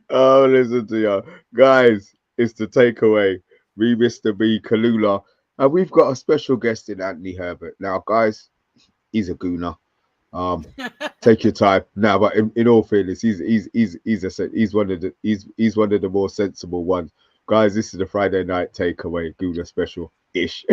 Oh, listen to you guys. It's the takeaway. Me, Mr. B, Kalula, and we've got a special guest in Anthony Herbert. Now, guys, he's a gooner. Um, take your time. Now, but in all fairness, he's one of the he's one of the more sensible ones. Guys, this is the Friday night takeaway gooner special ish.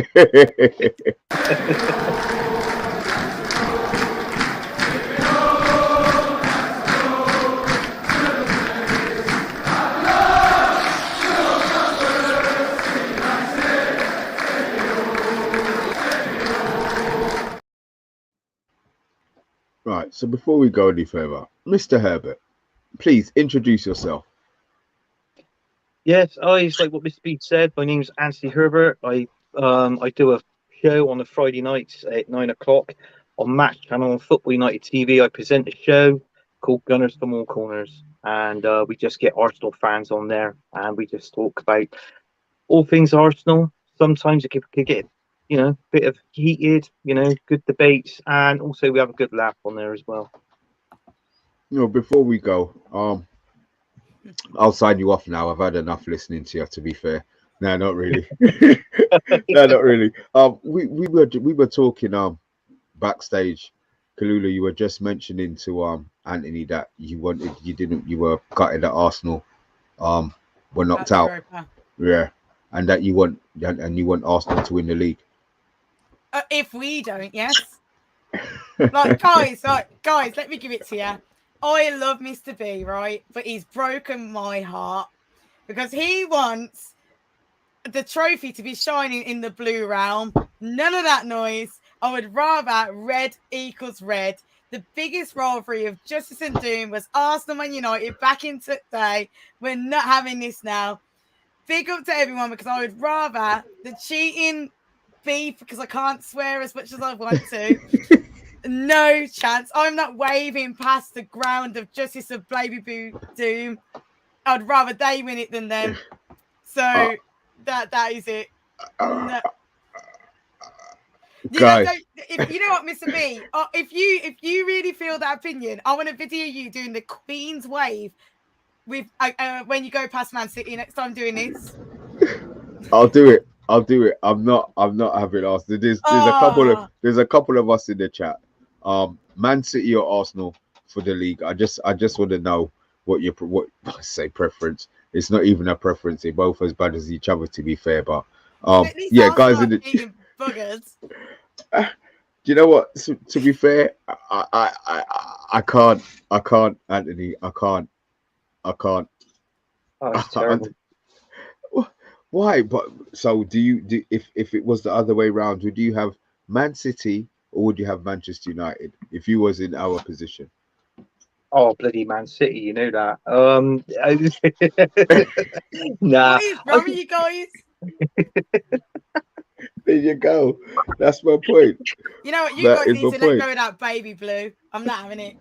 Right. So before we go any further, Mr. Herbert, please introduce yourself. Yes, it's like what Mr. B said. My name's Anthony Herbert. I do a show on the Friday nights at 9 o'clock on Match Channel on Football United TV. I present a show called Gunners from All Corners, and we just get Arsenal fans on there, and we just talk about all things Arsenal. Sometimes it could get a bit of heated, good debates, and also we have a good laugh on there as well. Before we go, I'll sign you off now. I've had enough listening to you, to be fair. No, not really. No, not really. We were talking backstage. Kalula, you were just mentioning to Anthony that you were gutted that Arsenal were knocked out. Europa. Yeah. And that you want Arsenal to win the league. If we don't, yes. guys, let me give it to you. I love Mr. B, right? But he's broken my heart because he wants the trophy to be shining in the blue realm. None of that noise. I would rather red equals red. The biggest rivalry of Justice and Doom was Arsenal and United back in today. We're not having this now. Big up to everyone because I would rather the cheating beef because I can't swear as much as I want to. No chance. I'm not waving past the ground of Justice of Baby Boo Doom. I'd rather they win it than them. So that is it. No. Guys. You know what, Mr. B? If you really feel that opinion, I want to video you doing the Queen's wave with when you go past Man City next time doing this. I'll do it. I'm not having Arsenal. There's a couple of us in the chat. Man City or Arsenal for the league. I just want to know what I say preference. It's not even a preference. They're both as bad as each other, to be fair. But yeah, guys in the buggers. Do you know what? To be fair, I can't, Anthony. I can't. Oh, it's terrible. Why? But so if it was the other way around, would you have Man City or would you have Manchester United if you was in our position? Oh, bloody Man City, you know that. Nah. What is wrong with you guys? There you go. That's my point. You know what? You guys need to let go of that baby blue. I'm not having it.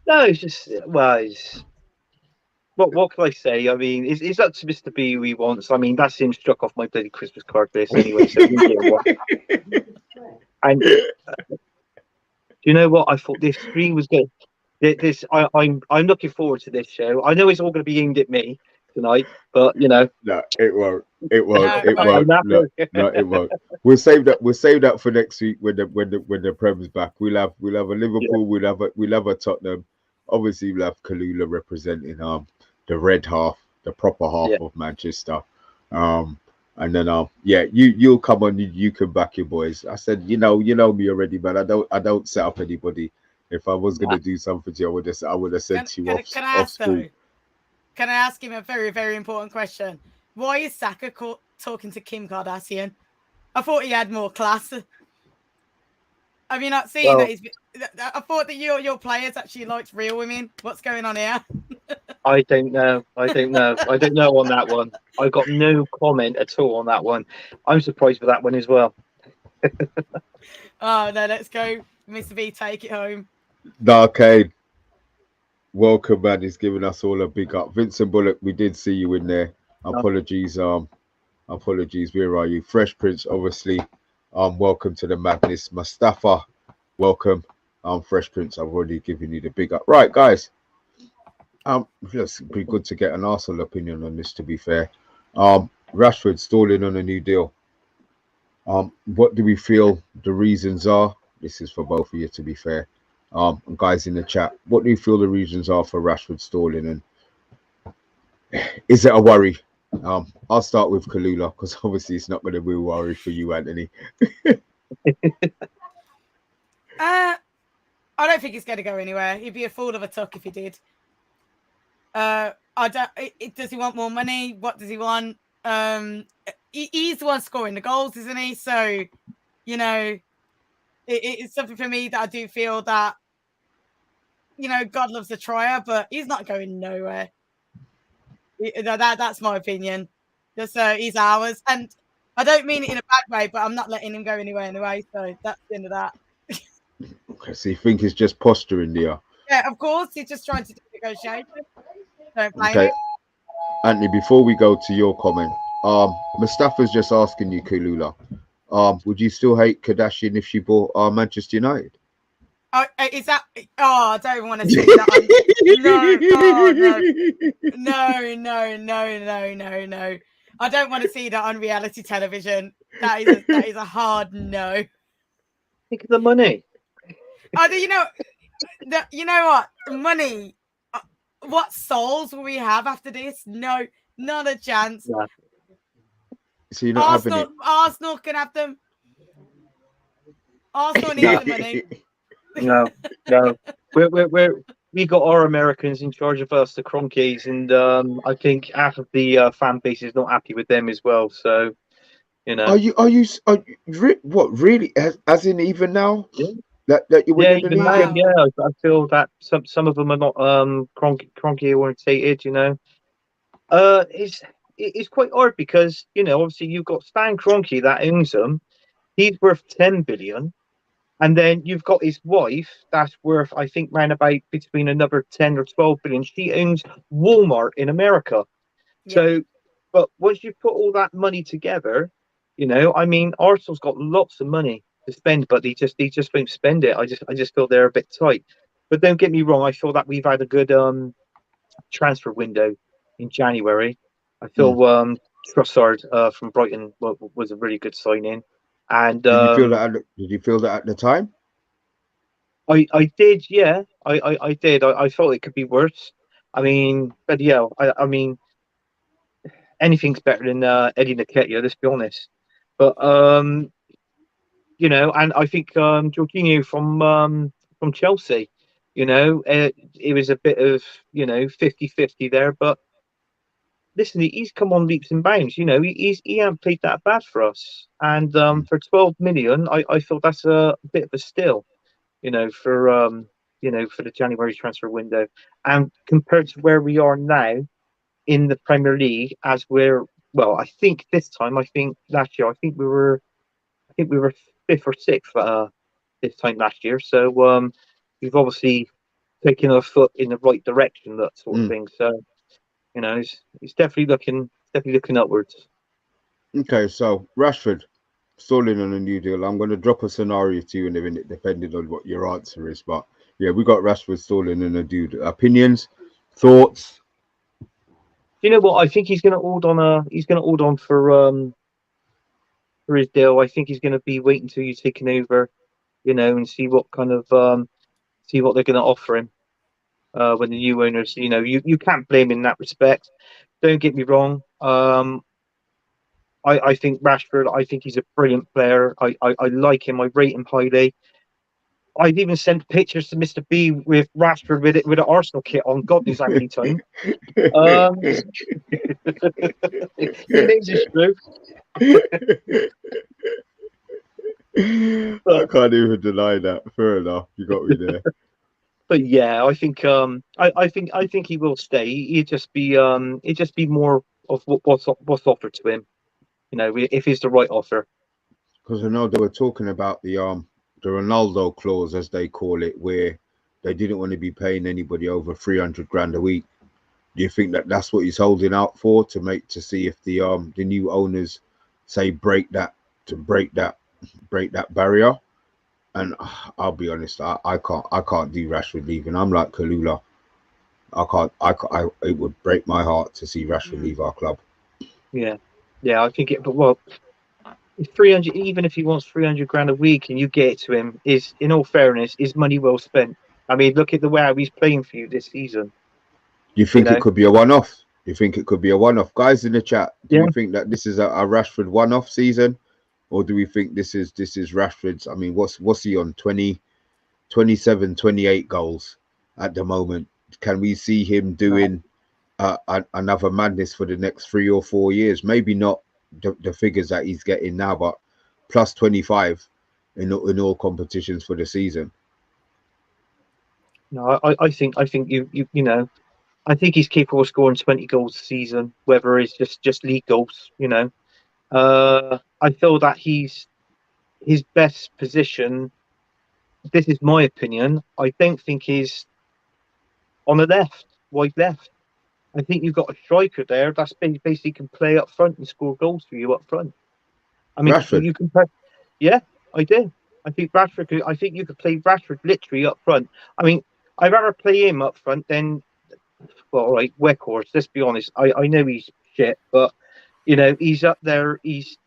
No, it's just what can I say? I mean, it's up to Mr. B who he wants. I mean, that's him struck off my bloody Christmas card list anyway. So and you know what? I thought this stream was good. I'm looking forward to this show. I know it's all going to be aimed at me tonight, but no, it won't. It won't. No, it won't. We'll save that for next week when the Prem's back. We'll have a Liverpool. Yeah. We'll have a Tottenham. Obviously, we'll have Kallula representing the red half, the proper half of Manchester. And then you'll come on. You can back your boys. I said, you know me already, man. I don't set up anybody. If I was gonna do something to you, I would have sent you off school. Can I ask him a very, very important question? Why is Saka talking to Kim Kardashian? I thought he had more class. Have you not seen that? I thought that your players actually liked real women. What's going on here? I don't know on that one. I got no comment at all on that one. I'm surprised with that one as well. Oh no, let's go, Mr. B. Take it home. Darkade, welcome, man. He's giving us all a big up. Vincent Bullock, we did see you in there. Apologies. Where are you? Fresh Prince, obviously. Welcome to the madness. Mustafa, welcome. Fresh Prince, I've already given you the big up. Right, guys. It's be good to get an Arsenal opinion on this. To be fair, Rashford stalling on a new deal. What do we feel the reasons are? This is for both of you, to be fair. Guys in the chat, what do you feel the reasons are for Rashford stalling, and is it a worry? I'll start with CALLULA because obviously it's not going to be a worry for you, Anthony. I don't think he's going to go anywhere. He'd be a fool of a tuck if he did. I don't. Does he want more money? What does he want? He's the one scoring the goals, isn't he? So, you know, it's something for me that I do feel that, you know, God loves a trier, but he's not going nowhere. That's my opinion. Just he's ours, and I don't mean it in a bad way, but I'm not letting him go anywhere anyway. So that's the end of that. Okay, so you think it's just posturing there? Yeah, of course. He's just trying to do negotiation. Don't blame Okay, him. Anthony, before we go to your comment, Mustafa's just asking you, CALLULA, would you still hate Kardashian if she bought Manchester United? Is that? Oh, I don't even want to see that. No. I don't want to see that on reality television. That is a hard no. Think of the money. You know what? Money. What souls will we have after this? No, not a chance. Yeah. So you're not having it. Arsenal can have them. Arsenal needs the money. No. We got our Americans in charge of us, the Cronkies, and I think half of the fan base is not happy with them as well. So, you know. Are you what really? As in even now? Yeah. That you winning the league? Wow. Yeah, I feel that some of them are not Cronky orientated. You know, it's quite hard because, you know, obviously you've got Stan Kroenke that owns them. He's worth 10 billion. And then you've got his wife that's worth, I think, round about between another 10 or 12 billion. She owns Walmart in America. Yeah. So, but once you put all that money together, you know, I mean, Arsenal's got lots of money to spend, but they just won't spend it. I just feel they're a bit tight. But don't get me wrong, I feel that we've had a good transfer window in January. I feel Trossard from Brighton was a really good signing. And did you feel that at the time? I did, yeah. I did. I thought it could be worse. I mean, but yeah, I mean, anything's better than Eddie Nketiah, let's be honest. But you know, and I think Jorginho from Chelsea, you know, it was a bit of, you know, 50-50 there, but listen, he's come on leaps and bounds. You know, he hasn't played that bad for us. And for 12 million, I feel that's a bit of a steal, you know, for the January transfer window. And compared to where we are now in the Premier League, I think last year, I think we were 5th or 6th this time last year. So we've obviously taken a foot in the right direction, that sort of thing. So, you know, it's definitely looking upwards. Okay, so Rashford stalling on a new deal. I'm going to drop a scenario to you in a minute, depending on what your answer is. But yeah, we got Rashford stalling on a deal. Opinions, thoughts. You know what? I think he's going to hold on for his deal. I think he's going to be waiting until you're taken over, you know, and see what kind of see what they're going to offer him. When the new owners, you know, you can't blame him in that respect. Don't get me wrong. I think Rashford, I think he's a brilliant player. I like him. I rate him highly. I've even sent pictures to Mr. B with Rashford with an Arsenal kit on. God knows how many times. He knows his truth. I can't even deny that. Fair enough. You got me there. But yeah, I think I think he will stay. It'd just be more of what's offered to him, you know, if it's the right offer. Because I know they were talking about the Ronaldo clause, as they call it, where they didn't want to be paying anybody over 300 grand a week. Do you think that that's what he's holding out for, to see if the new owners say break that barrier? And I'll be honest, I can't do Rashford leaving. I'm like CALLULA. It would break my heart to see Rashford leave our club. Yeah, I think it. But well, 300. Even if he wants 300 grand a week, and you get it to him, is in all fairness, is money well spent. I mean, look at the way he's playing for you this season. You think it could be a one-off? You think it could be a one-off? Guys in the chat, do you think that this is a Rashford one-off season, or do we think this is Rashford's? I mean, what's he on? 20, 27, 28 goals at the moment. Can we see him doing another madness for the next 3 or 4 years? Maybe not the figures that he's getting now, but plus 25 in all competitions for the season. No, I think you know, I think he's capable of scoring 20 goals a season, whether it's just league goals. You know, I feel that his best position. This is my opinion. I don't think he's on the left, wide left. I think you've got a striker there that's basically can play up front and score goals for you up front. I mean, Rashford. you can play. Yeah, I do. I think Rashford. I think you could play Rashford literally up front. I mean, I'd rather play him up front than, well, all right, Weghorst. Let's be honest. I know he's shit, but you know he's up there. He's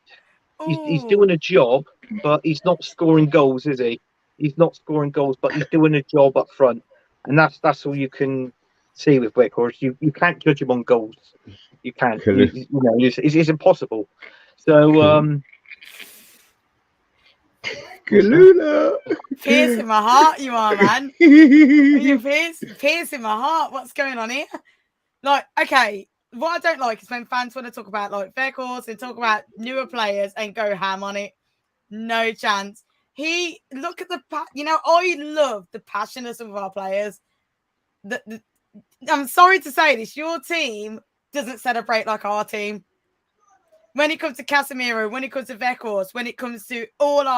doing a job, but he's not scoring goals, is he? He's not scoring goals, but he's doing a job up front, and that's all you can see with Weghorst. You can't judge him on goals. You can't. You know, it's impossible. So CALLULA. Piercing my heart, you are, man. You're piercing my heart. What's going on here? Like, okay, what I don't like is when fans want to talk about like Weghorst and talk about newer players and go ham on it. No chance. Look at the, you know, I love the passion of some of our players. I'm sorry to say this, your team doesn't celebrate like our team. When it comes to Casemiro, when it comes to Weghorst, when it comes to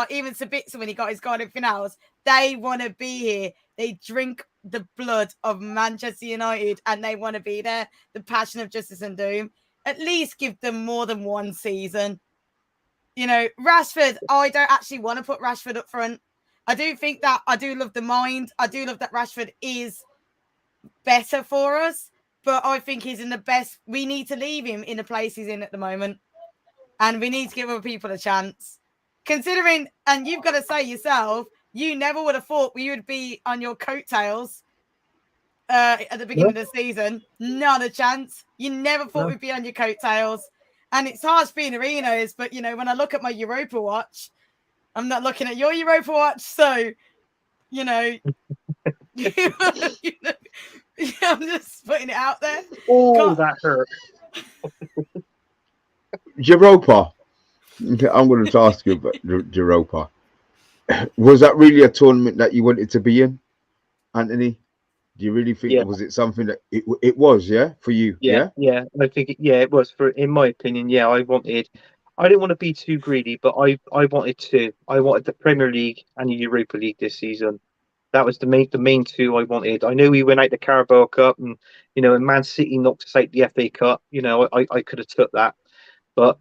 even Sabitzer when he got his Guardian finals, they want to be here. They drink the blood of Manchester United and they want to be there. The passion of justice and doom. At least give them more than one season. You know, Rashford, I don't actually want to put Rashford up front. I do think that I do love the mind. I do love that Rashford is better for us, but I think he's in the best. We need to leave him in the place he's in at the moment. And we need to give other people a chance. Considering, and you've got to say yourself, you never would have thought we would be on your coattails at the beginning of the season. Not a chance. You never thought we'd be on your coattails. And it's harsh being arenas, but, you know, when I look at my Europa Watch, I'm not looking at your Europa Watch. So, you know, I'm just putting it out there. Oh, that hurt. Europa. I'm going to ask you about Europa. Was that really a tournament that you wanted to be in, Anthony? Do you really think was it something that it was, for you? Yeah. I think it was in my opinion. Yeah, I didn't want to be too greedy, but I wanted the Premier League and the Europa League this season. That was the main two I wanted. I know we went out the Carabao Cup, and you know, and Man City knocked us out the FA Cup. You know, I could have took that, but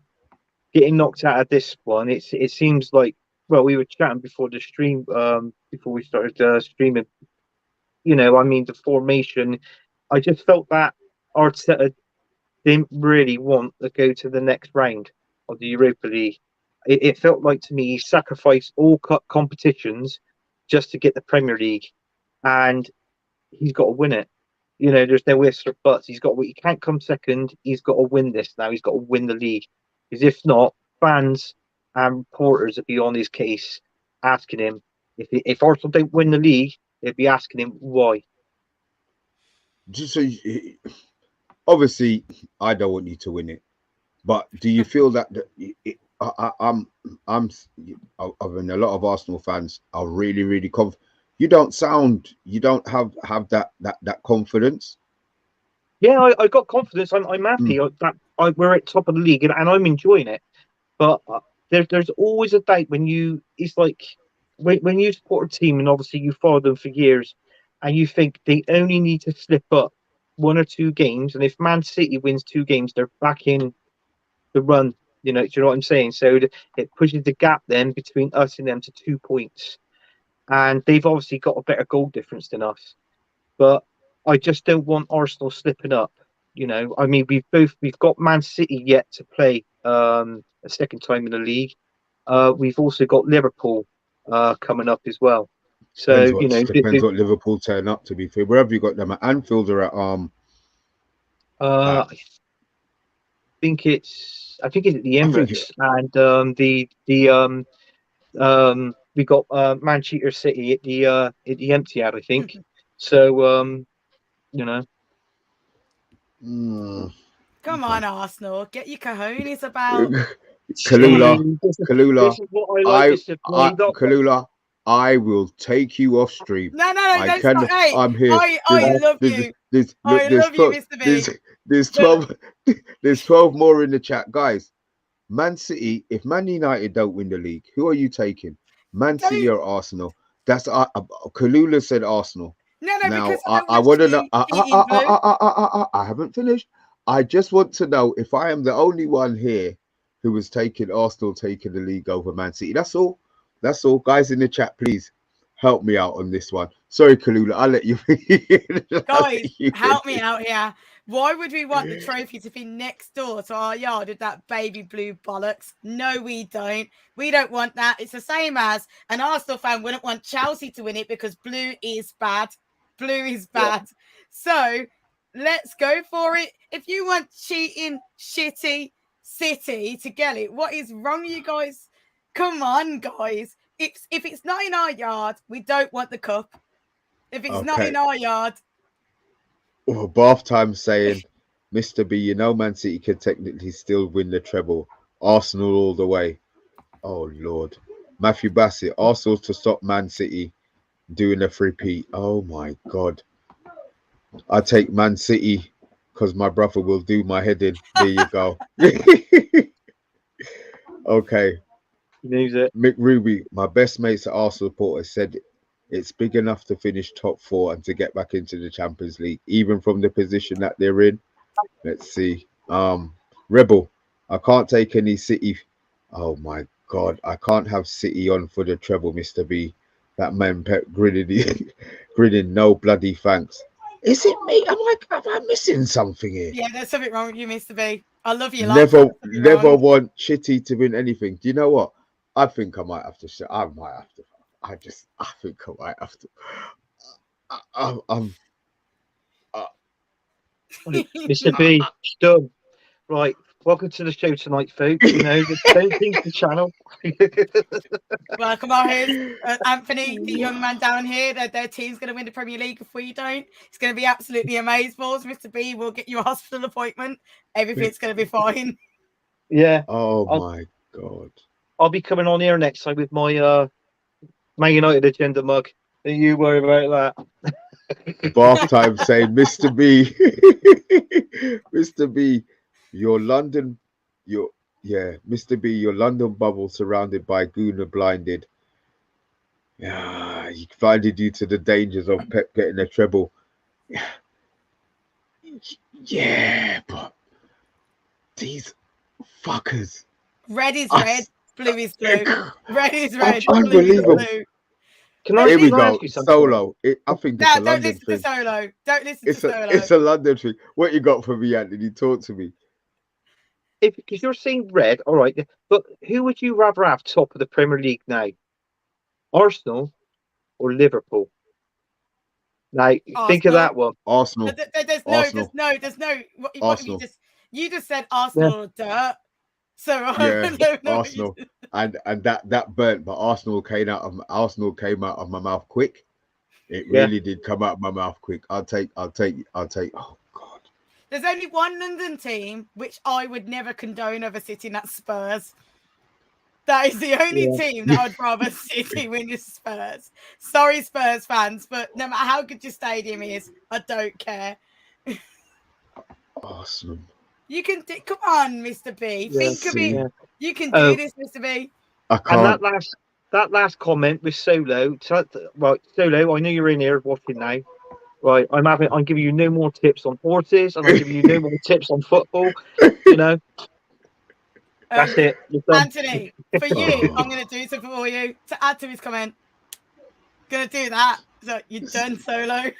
getting knocked out of this one, it seems like, well, we were chatting before the stream, before we started streaming. You know, I mean, the formation, I just felt that Arteta didn't really want to go to the next round of the Europa League. It felt like to me he sacrificed all competitions just to get the Premier League, and he's got to win it. You know, there's no ifs or buts. He can't come second. He's got to win this now. He's got to win the league. Because if not, fans and reporters would be on his case, asking him if Arsenal don't win the league, they'd be asking him why. Just so obviously, I don't want you to win it, but do you feel that I mean, a lot of Arsenal fans are really, really confident. You don't have that confidence. Yeah, I got confidence. I'm happy that we're at top of the league and I'm enjoying it. But there's always a doubt when it's like when you support a team and obviously you follow them for years, and you think they only need to slip up 1 or 2 games, and if Man City wins 2 games, they're back in the run. You know what I'm saying? So it pushes the gap then between us and them to 2 points. and they've obviously got a better goal difference than us. But I just don't want Arsenal slipping up. You know, I mean, we've got Man City yet to play a second time in the league. We've also got Liverpool coming up as well. So depends what Liverpool turn up. To be fair, where have you got them at? Anfield or at I think it's the Emirates, and we got Manchester City at the Etihad, I think. So Come on, Arsenal, get your cojones about. CALLULA, CALLULA, I will take you off stream. No, don't stop. Hey, I'm here. I love you. I love you, Mr. B. There's 12 more in the chat, guys. Man City. If Man United don't win the league, who are you taking? Man City or Arsenal? That's CALLULA said Arsenal. No, now, because I want to know. I haven't finished. I just want to know if I am the only one here who was taking Arsenal taking the league over Man City. That's all. That's all. Guys in the chat, please help me out on this one. Sorry, CALLULA, I'll let you. Guys, help me out here. Why would we want the trophy to be next door to our yard with that baby blue bollocks? No, we don't. We don't want that. It's the same as an Arsenal fan wouldn't want Chelsea to win it because blue is bad. Blue is bad. Yeah. So let's go for it. If you want cheating, shitty City to get it, what is wrong, you guys? Come on, guys. If it's not in our yard, we don't want the cup. If it's not in our yard. Well, bath time saying, Mr. B, you know Man City can technically still win the treble. Arsenal all the way. Oh, Lord. Matthew Bassett, Arsenal to stop Man City doing a three-peat. Oh, my God. I take Man City because my brother will do my head in. There you go. Okay. Mick Ruby, my best mates at Arsenal supporter, said it's big enough to finish top 4 and to get back into the Champions League, even from the position that they're in. Let's see. Rebel, I can't take any City. Oh my God, I can't have City on for the treble, Mr. B. That man Pep grinning, no bloody thanks. Is it me? Am I missing something here? Yeah, there's something wrong with you, Mr. B. I love you. Never want Chitty to win anything. Do you know what? I think I might have to. I think I might have to. Mr. B, done. Right. Welcome to the show tonight, folks. You know, don't think the channel. Welcome on here, Anthony, the young man down here. Their team's going to win the Premier League if we don't. It's going to be absolutely amazing, balls. Mr. B, we'll get you a hospital appointment. Everything's going to be fine. Yeah. Oh my God. I'll be coming on here next time with my Man United agenda mug. Don't you worry about that. Bath time saying, Mr. B, Mr. B, Mr. B, your London bubble surrounded by Guna blinded. Yeah, he blinded you to the dangers of Pep getting a treble. Yeah, but these fuckers. Red is red, blue is blue. Red is red, unbelievable. Blue is blue. Here we go. Solo. I think it's a London don't listen thing. To Solo. Don't listen to Solo. It's a London thing. What you got for me, Anthony? Talk to me. Because you're saying red, all right. But who would you rather have top of the Premier League now? Arsenal or Liverpool? Now, think of that one. Arsenal. There's no. What you just said Arsenal dirt. So yeah, Arsenal, and that burnt, but Arsenal came out of my mouth quick. It really did come out of my mouth quick. I'll take. Oh God. There's only one London team which I would never condone over City, and that's Spurs. That is the only team that I'd rather City win is Spurs. Sorry, Spurs fans, but no matter how good your stadium is, I don't care. Awesome. You can come on, Mr. B. Think of it. Yeah. You can do this, Mr. B. I can't. And that last comment was Solo. Right, Solo. I know you're in here watching now. Right, I'm giving you no more tips on horses, and I'm giving you no more tips on football. You know, that's it. Anthony, for you, I'm going to do something for you to add to his comment. gonna do that. So you're done, Solo.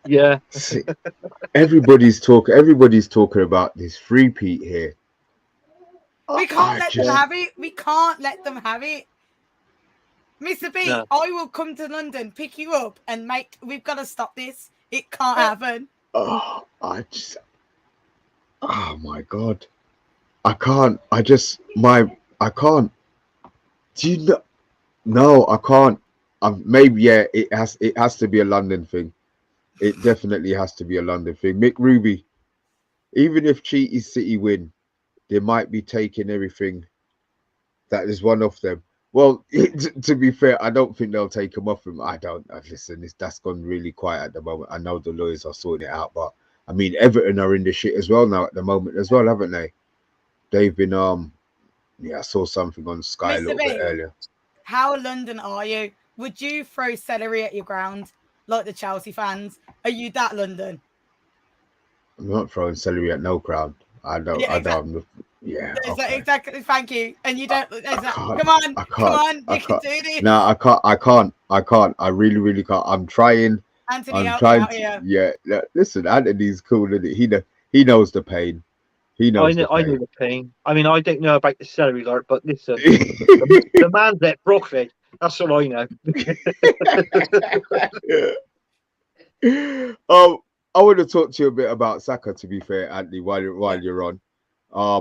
Yeah. See, everybody's talking about this three-peat here. We can't let them have it. We can't let them have it. Mr. B, no. I will come to London, pick you up, and we've got to stop this. It can't happen. Oh, oh my God. I can't. I can't. Do you know? No, I can't. Maybe, yeah, it has to be a London thing. It definitely has to be a London thing. Mick Ruby, even if Cheaty City win, they might be taking everything that is one of them. Well, to be fair, I don't think they'll take him off him. Listen, that's gone really quiet at the moment. I know the lawyers are sorting it out, but I mean, Everton are in the shit as well now at the moment as well, haven't they? They've been, I saw something on Sky a little bit earlier. How London are you? Would you throw celery at your ground like the Chelsea fans? Are you that London? I'm not throwing celery at no ground. I don't. Yeah, okay. Exactly. Thank you. And you don't. Come on, you can do this. No, I can't. I really can't. I'm trying. Anthony, help me out here. Yeah. Listen, Anthony's cool, isn't it? He knows the pain. He knows the pain. I know the pain. I mean, I don't know about the celery, Lord, but listen, the man's at broccoli. That's all I know. I want to talk to you a bit about Saka, to be fair, Anthony, while you're on.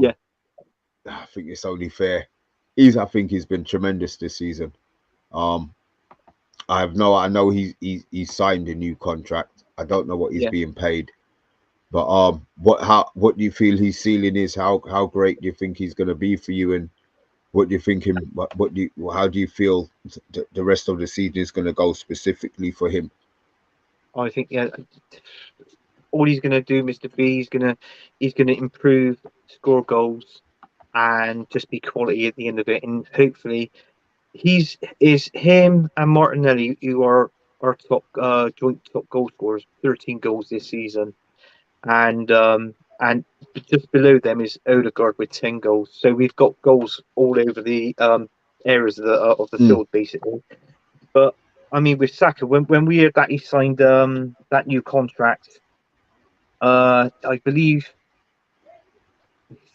Yeah. I think it's only fair. I think he's been tremendous this season. I know he's signed a new contract. I don't know what he's being paid, but what do you feel his ceiling is? How great do you think he's going to be for you, and what do you think how do you feel the rest of the season is going to go specifically for him? I think all he's going to do, Mr. B, he's going to improve, score goals, and just be quality at the end of it. And hopefully, him and Martinelli, who are our top joint top goal scorers, 13 goals this season, and just below them is Odegaard with 10 goals. So we've got goals all over the areas of the field, basically. But I mean, with Saka, when we heard that he signed that new contract, I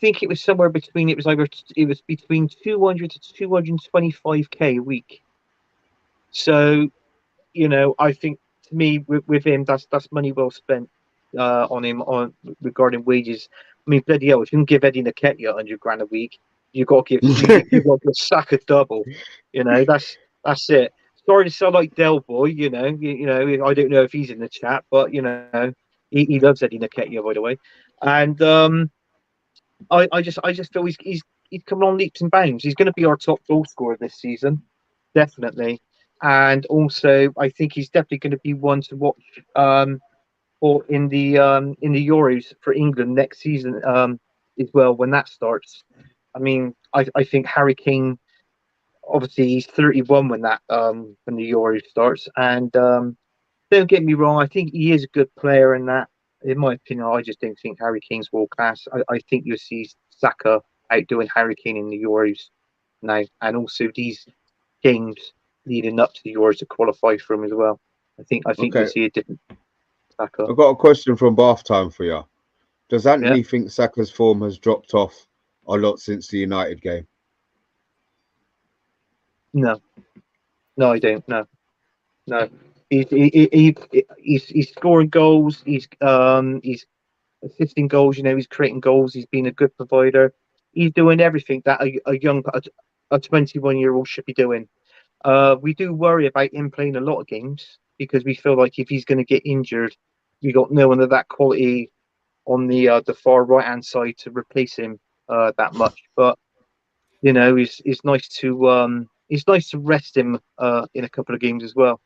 think it was somewhere between. It was between 200 to 225k a week. So, I think to me with him, that's money well spent on him regarding wages. I mean, bloody hell, if you can give Eddie Nketiah 100 grand a week, you've got to give Saka double. That's it. Sorry to sound like Del Boy, I don't know if he's in the chat, but he loves Eddie Nketiah, by the way. And I just feel he's coming on leaps and bounds. He's going to be our top goal scorer this season, definitely. And also, I think he's definitely going to be one to watch or in the Euros for England next season as well when that starts. I mean, I think Harry Kane. Obviously, he's 31 when the Euro starts, and don't get me wrong, I think he is a good player in that. In my opinion, I just don't think Harry Kane's world class. I think you'll see Saka outdoing Harry Kane in the Euros now, and also these games leading up to the Euros to qualify for him as well. I think you'll see a different Saka. I've got a question from Bath Time for you. Does Anthony think Saka's form has dropped off a lot since the United game? No, I don't. No. He's scoring goals. He's assisting goals. He's creating goals. He's been a good provider. He's doing everything that a 21-year-old should be doing. We do worry about him playing a lot of games because we feel like if he's going to get injured, we got no one of that quality on the far right hand side to replace him that much. But it's nice to. It's nice to rest him in a couple of games as well.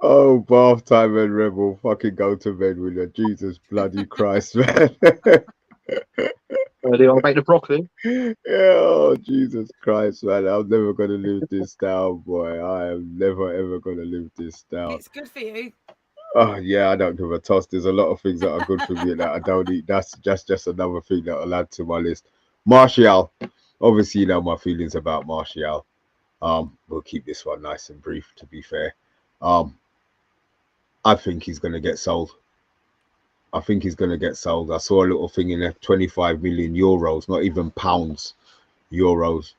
Oh, Bath Time and Rebel, fucking go to bed with you. Jesus bloody Christ, man. Are they on about the broccoli? Yeah, oh, Jesus Christ, man. I'm never going to live this down, boy. I am never, ever going to live this down. It's good for you. Oh, yeah, I don't give a toss. There's a lot of things that are good for me that I don't eat. That's just another thing that I'll add to my list. Martial. Obviously, my feelings about Martial. We'll keep this one nice and brief, to be fair. I think he's going to get sold. I think he's going to get sold. I saw a little thing in there, 25 million euros, not even pounds, euros.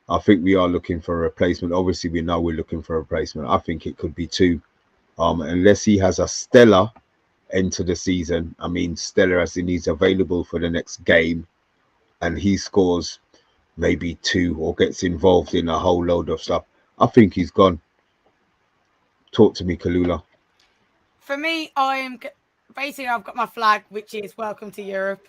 I think we are looking for a replacement. Obviously, we know we're looking for a replacement. I think it could be 2. Unless he has a stellar end to the season. I mean, stellar as in he's available for the next game and he scores maybe 2 or gets involved in a whole load of stuff. I think he's gone. Talk to me, CALLULA. For me, I've got my flag, which is welcome to Europe.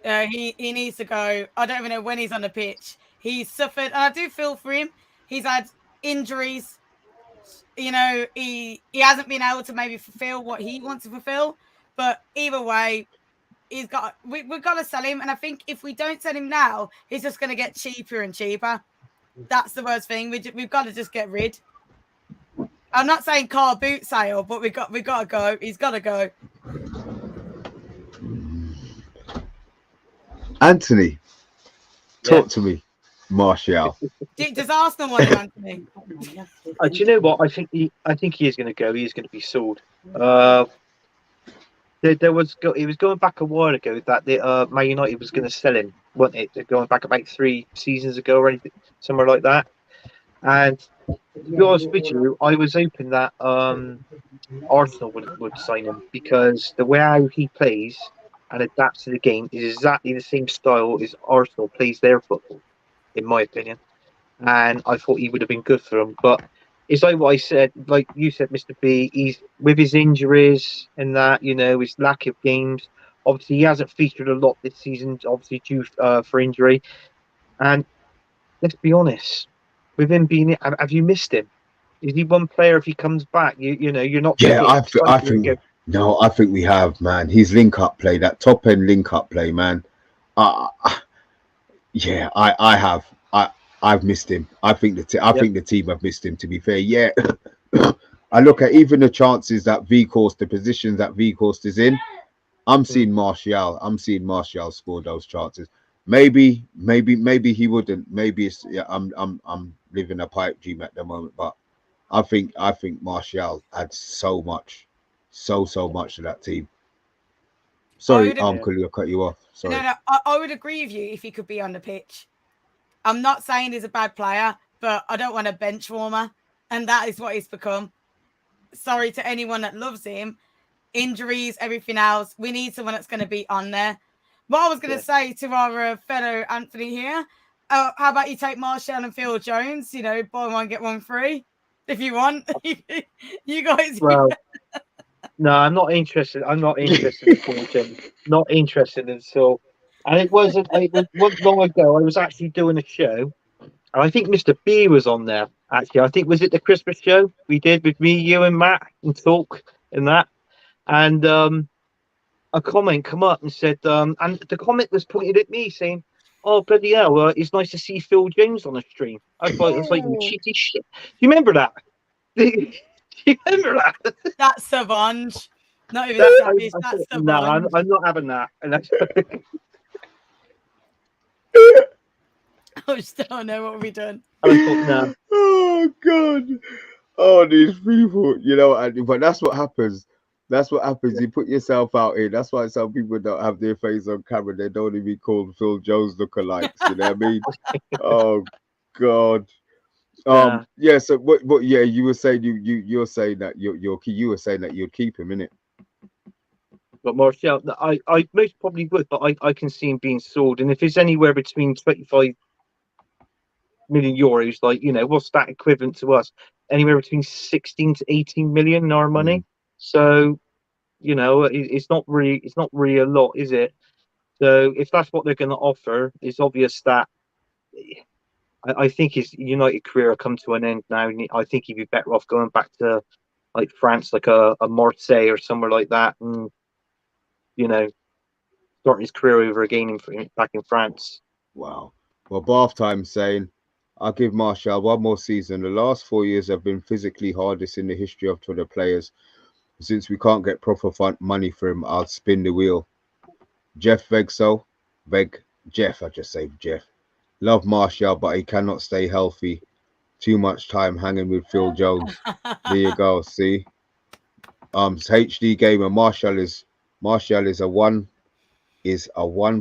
He needs to go. I don't even know when he's on the pitch. He's suffered, and I do feel for him. He's had injuries. You know, he hasn't been able to maybe fulfill what he wants to fulfill. But either way, we've got to sell him. And I think if we don't sell him now, he's just going to get cheaper and cheaper. That's the worst thing. We've got to just get rid. I'm not saying car boot sale, but we got to go. He's got to go. Anthony, talk to me. Martial. Does Arsenal want him, Anthony? Do you know what? I think he is going to go. He is going to be sold. He was going back a while ago that Man United was going to sell him, wasn't it? They're going back about 3 seasons ago or anything, somewhere like that. And to be honest with you, I was hoping that Arsenal would sign him because the way how he plays and adapts to the game is exactly the same style as Arsenal plays their football, in my opinion. And I thought he would have been good for them. But it's like what I said, like you said, Mr. B, he's with his injuries and that, you know, his lack of games. Obviously, he hasn't featured a lot this season, obviously due for injury. And let's be honest, with him being, have you missed him? Is he one player if he comes back? You know, you're not. Yeah, I think. No, I think we have, man. His link-up play, that top-end link-up play, man. Yeah, I have. I've missed him. I think the team have missed him. To be fair, yeah. I look at even the chances that the positions that Weghorst is in. I'm seeing Martial. I'm seeing Martial score those chances. Maybe he wouldn't. Maybe it's I'm living a pipe dream at the moment, but I think Martial adds so much to that team. Sorry, I'll cut you off. Sorry. No, I would agree with you if he could be on the pitch. I'm not saying he's a bad player, but I don't want a bench warmer, and that is what he's become. Sorry to anyone that loves him. Injuries, everything else. We need someone that's going to be on there. What I was going to say to our fellow Anthony here, how about you take Martial and Phil Jones? You know, buy one, get one free if you want. You guys. Well, no, I'm not interested. I'm not interested in Phil Jones. Not interested until. And it wasn't long ago. I was actually doing a show, and I think Mr. B was on there. Actually, I think was it the Christmas show we did with me, you, and Matt, and talk and that. And a comment come up and said, and the comment was pointed at me saying, "Oh bloody hell, it's nice to see Phil Jones on the stream." I thought it was like cheeky shit. Do you remember that? Do you remember that? That's savage. Not even savage. That's savage. No, I'm not having that. And that's. I just don't know what have we done. No. Oh God! Oh, these people, you know. But that's what happens. That's what happens. You put yourself out here. That's why some people don't have their face on camera. They don't even be called Phil Jones lookalikes. You know what I mean? Oh God. Yeah. So what? Yeah, you were saying you're saying that you were saying that you'd keep him, innit? But Martial, I most probably would, but I can see him being sold. And if it's anywhere between 25 million euros, like, you know, what's that equivalent to us? Anywhere between 16 to 18 million in our money. So, you know, it's not really a lot, is it? So if that's what they're going to offer, it's obvious that I think his United career will come to an end now. I think he'd be better off going back to like France, like a Marseille or somewhere like that, and you know, starting his career over again back in France. Wow. Well, Bath Time saying, I'll give Martial one more season. The last 4 years have been physically hardest in the history of Twitter players. Since we can't get proper money for him, I'll spin the wheel. Jeff Jeff. Love Martial, but he cannot stay healthy. too much time hanging with Phil Jones. There you go. See, HD gamer Marshall is a one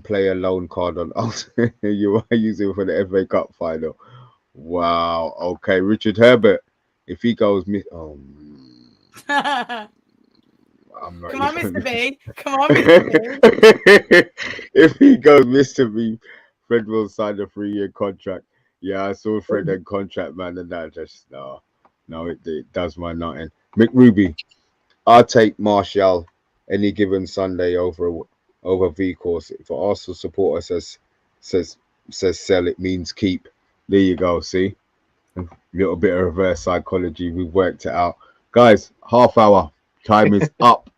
player loan card on us. You are using for the FA Cup final. Wow. Okay, Richard Herbert. If he goes, I'm not. Come on, Mr. B. Come on, Mr. B. If he goes, Mr. B, Fred will sign a 3-year contract. Yeah, I saw Fred and contract, man, and that just no, it does my nothing. McRuby, I'll take Martial any given Sunday over V course. For Arsenal supporter says sell, it means keep. There you go. See, a little bit of reverse psychology. We've worked it out, guys. Half hour. Time is up.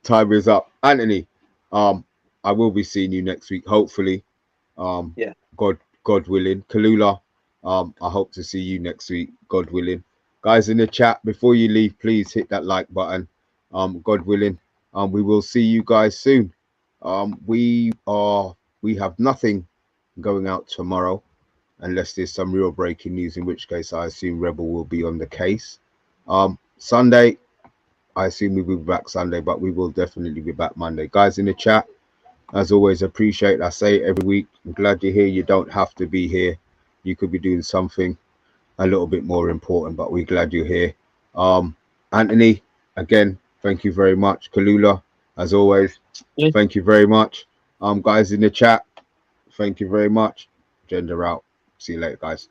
Time is up. Anthony, I will be seeing you next week, hopefully. Yeah. God willing. CALLULA, I hope to see you next week, God willing. Guys in the chat, before you leave, please hit that like button. God willing. We will see you guys soon. We have nothing going out tomorrow, unless there's some real breaking news, in which case I assume Rebel will be on the case. Sunday, I assume we will be back Sunday, but we will definitely be back Monday. Guys in the chat, as always, appreciate. I say it every week. I'm glad you're here. You don't have to be here. You could be doing something a little bit more important, but we're glad you're here. Anthony, again, thank you very much. CALLULA, as always, thank you very much. Guys in the chat, thank you very much. Gender out. See you later, guys.